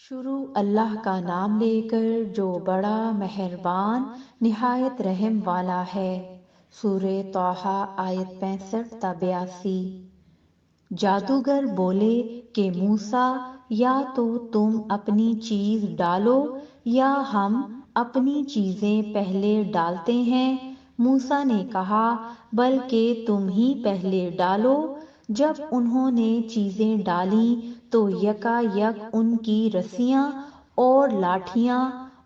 شروع اللہ کا نام لے کر جو بڑا مہربان نہایت رحم والا ہے۔ سورہ طٰہٰ آیت 65 تا 82۔ جادوگر بولے کہ موسیٰ یا تو تم اپنی چیز ڈالو یا ہم اپنی چیزیں پہلے ڈالتے ہیں۔ موسیٰ نے کہا بلکہ تم ہی پہلے ڈالو۔ جب انہوں نے چیزیں ڈالیں تو یکا یک ان کی رسیاں اور لاٹھیاں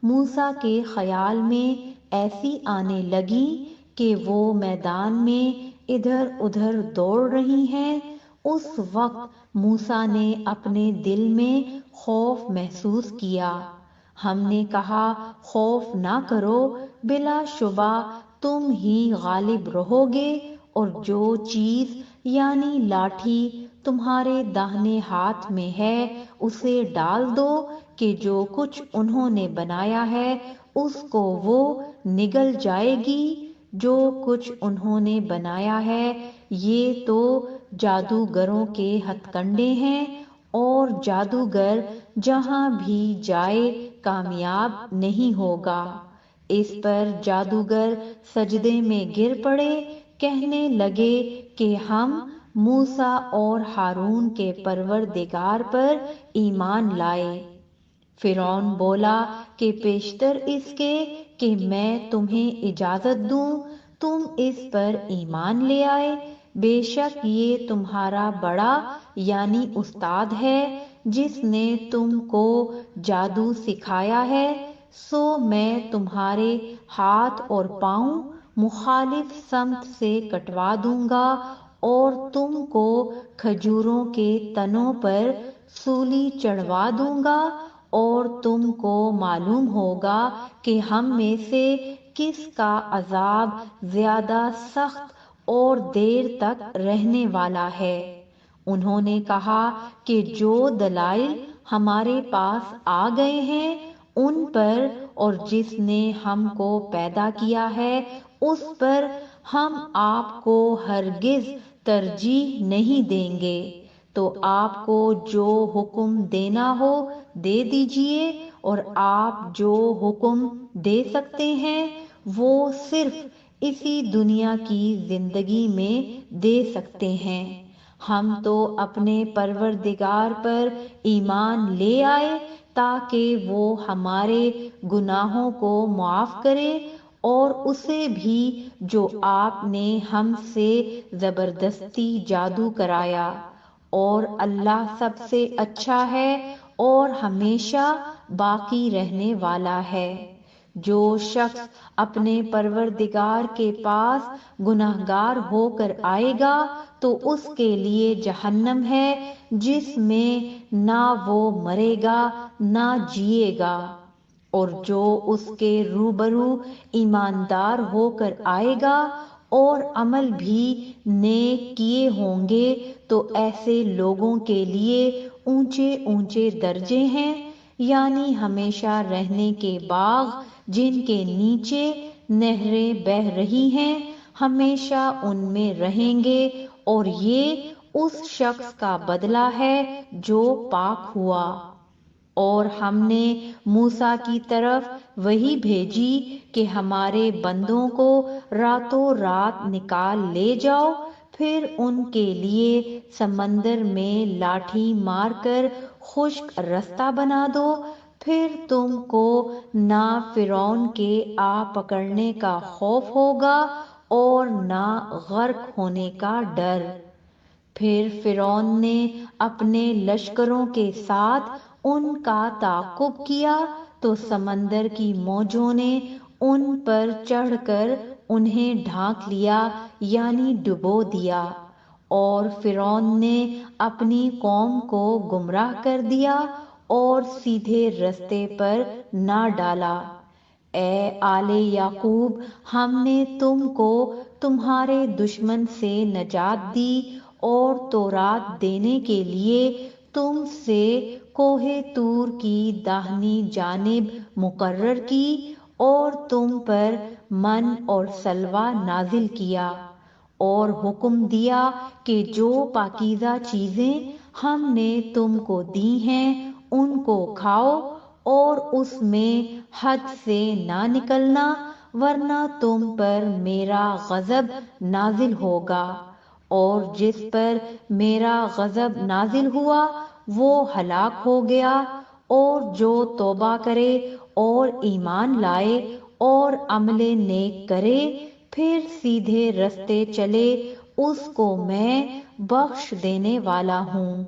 موسیٰ کے خیال میں ایسی آنے لگیں کہ وہ میدان میں ادھر ادھر دوڑ رہی ہیں۔ اس وقت موسیٰ نے اپنے دل میں خوف محسوس کیا۔ ہم نے کہا خوف نہ کرو، بلا شبہ تم ہی غالب رہو گے، اور جو چیز یعنی لاٹھی تمہارے داہنے ہاتھ میں ہے اسے ڈال دو کہ جو کچھ انہوں نے بنایا ہے اس کو وہ نگل جائے گی۔ جو کچھ انہوں نے بنایا ہے یہ تو جادوگروں کے ہتھ کنڈے ہیں، اور جادوگر جہاں بھی جائے کامیاب نہیں ہوگا۔ اس پر جادوگر سجدے میں گر پڑے، کہنے لگے کہ ہم موسیٰ اور ہارون کے پروردگار پر ایمان لائے۔ فرعون بولا کہ پیشتر اس کے کہ میں تمہیں اجازت دوں تم اس پر ایمان لے آئے، بے شک یہ تمہارا بڑا یعنی استاد ہے جس نے تم کو جادو سکھایا ہے، سو میں تمہارے ہاتھ اور پاؤں مخالف سمت سے کٹوا دوں گا، اور تم کو کھجوروں کے تنوں پر سولی چڑھوا دوں گا، اور تم کو معلوم ہوگا کہ ہم میں سے کس کا عذاب زیادہ سخت اور دیر تک رہنے والا ہے۔ انہوں نے کہا کہ جو دلائل ہمارے پاس آ گئے ہیں ان پر اور جس نے ہم کو پیدا کیا ہے اس پر ہم آپ کو ہرگز ترجیح نہیں دیں گے، تو آپ کو جو حکم دینا ہو دے دیجئے، اور آپ جو حکم دے سکتے ہیں وہ صرف اسی دنیا کی زندگی میں دے سکتے ہیں۔ ہم تو اپنے پروردگار پر ایمان لے آئے تاکہ وہ ہمارے گناہوں کو معاف کرے، اور اسے بھی جو آپ نے ہم سے زبردستی جادو کرایا، اور اللہ سب سے اچھا ہے اور ہمیشہ باقی رہنے والا ہے۔ جو شخص اپنے پروردگار کے پاس گناہگار ہو کر آئے گا تو اس کے لیے جہنم ہے جس میں نہ وہ مرے گا نہ جیے گا، اور جو اس کے روبرو ایماندار ہو کر آئے گا اور عمل بھی نیک کیے ہوں گے تو ایسے لوگوں کے لیے اونچے اونچے درجے ہیں، یعنی ہمیشہ رہنے کے باغ جن کے نیچے نہریں بہہ رہی ہیں، ہمیشہ ان میں رہیں گے، اور یہ اس شخص کا بدلہ ہے جو پاک ہوا۔ اور ہم نے موسیٰ کی طرف وحی بھیجی کہ ہمارے بندوں کو راتوں رات نکال لے جاؤ، پھر ان کے لیے سمندر میں لاٹھی مار کر خشک رستہ بنا دو، پھر تم کو نہ فرعون کے آ پکڑنے کا خوف ہوگا اور نہ غرق ہونے کا ڈر۔ پھر فرعون نے اپنے لشکروں کے ساتھ ان کا تعاقب کیا تو سمندر کی موجوں نے ان پر چڑھ کر انہیں ڈھانک لیا یعنی ڈبو دیا، اور فرعون نے اپنی قوم کو گمراہ کر دیا اور سیدھے رستے پر نہ ڈالا۔ اے آل یعقوب، ہم نے تم کو تمہارے دشمن سے نجات دی اور تورات دینے کے لیے تم سے کوہ طور کی داہنی جانب مقرر کی، اور تم پر من اور سلویٰ نازل کیا، اور حکم دیا کہ جو پاکیزہ چیزیں ہم نے تم کو دی ہیں ان کو کھاؤ اور اس میں حد سے نہ نکلنا، ورنہ تم پر میرا غضب نازل ہوگا، اور جس پر میرا غضب نازل ہوا وہ ہلاک ہو گیا۔ اور جو توبہ کرے اور ایمان لائے اور عمل نیک کرے پھر سیدھے رستے چلے، اس کو میں بخش دینے والا ہوں۔